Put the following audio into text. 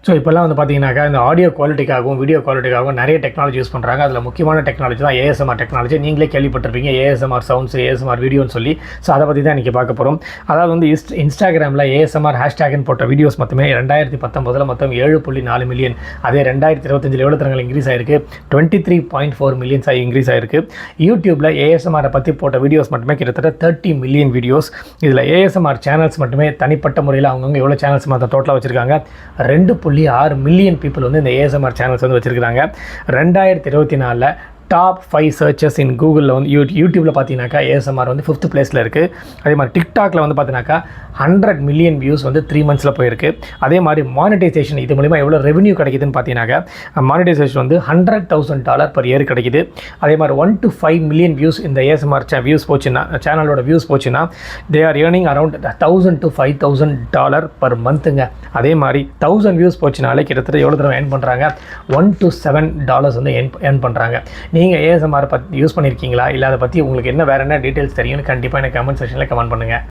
So இப்போல்லாம் வந்து பார்த்தீங்கன்னாக்கா இந்த ஆடியோ குவாலிட்டிக்காகவும் வீடியோ குவாலிட்டிக்காகவும் நிறைய டெக்னாலஜி யூஸ் பண்ணுறாங்க. அதில் முக்கியமான டெக்னாலஜி தான் ஏஎஸ்எம்ஆர் டெக்னாலஜி. நீங்களே கேள்விப்பட்டிருப்பீங்க ஏஎஸ்எம்ஆர் சவுண்ட்ஸ், ஏஎஸ்எம்ஆர் வீடியோன்னு சொல்லி. ஸோ அதை பற்றி தான் இன்றைக்கி பார்க்க போகிறோம். அதாவது வந்து இன்ஸ்டாகிராமில் ஏஎஸ்எம்ஆர் ஹேஷ்டேக்னு போட்ட வீடியோஸ் மொத்தமே 2019 மொத்தம் 7.4 மில்லியன். அதே 2025 எவ்வளோ தரங்கள் இன்க்ரீஸ் ஆயிருக்கு, 23.4 மில்லியன்ஸ் இன்க்ரீஸ் ஆயிருக்கு. யூடியூப்பில் ஏஎஸ்எம்ஆரை பற்றி போட்ட வீடியோஸ் மட்டுமே கிட்டத்தட்ட 30 மில்லியன் வீடியோஸ். இதில் ஏஎஸ்எம்ஆர் சேனல்ஸ் மட்டுமே தனிப்பட்ட முறையில் அவங்கவுங்க எவ்வளோ சேனல்ஸ் மொத்தம் டோட்டலாக வச்சுருக்காங்க, 2.6 மில்லியன் பீப்புள் வந்து இந்த ஏஎஸ்எம்ஆர் சேனல்ஸ் வந்து வச்சுருக்காங்க. 2024 டாப் 5 சர்ச்சஸ் இன் கூகுளில் வந்து யூடியூப்பில் பார்த்தீங்கன்னாக்கா ஏஎஸ்எம்ஆர் வந்து 5th பிளேஸில் இருக்குது. அதே மாதிரி டிக்டாக்ல வந்து பார்த்தீங்கன்னாக்கா 100 மில்லியன் வியூஸ் வந்து 3 மந்த்ஸில் போயிருக்கு. அதே மாதிரி மானிட்டைசேஷன் இது மூலிமா எவ்வளோ ரெவன்யூ கிடைக்குதுன்னு பார்த்தீங்கன்னாக்கா மானிட்டைசேஷன் வந்து $100,000 per year கிடைக்குது. அதே மாதிரி 1 to 5 மில்லியன் வியூஸ் இந்த ஏஎஸ்எம்ஆர் வியூஸ் போச்சுன்னா, சேனலோட வியூஸ் போச்சுன்னா they are earning around $1,000 to $5,000 per மந்த்துங்க. அதே மாதிரி 1000 வியூஸ் போச்சுனாலே கிட்டத்தட்ட எவ்வளோ தடவை ஏர்ன் பண்ணுறாங்க, $1 to $7 வந்து ஏர்ன் பண்ணுறாங்க. நீங்கள் ஏஎஸ்எம்ஆர் பற்றி யூஸ் பண்ணியிருக்கீங்களா, இல்லை அதை பற்றி உங்களுக்கு என்ன வேறு என்ன டீட்டெயில்ஸ் தெரியும்னு கண்டிப்பாக எனக்கு கமெண்ட் செக்ஷனில் கமெண்ட் பண்ணுங்கள்.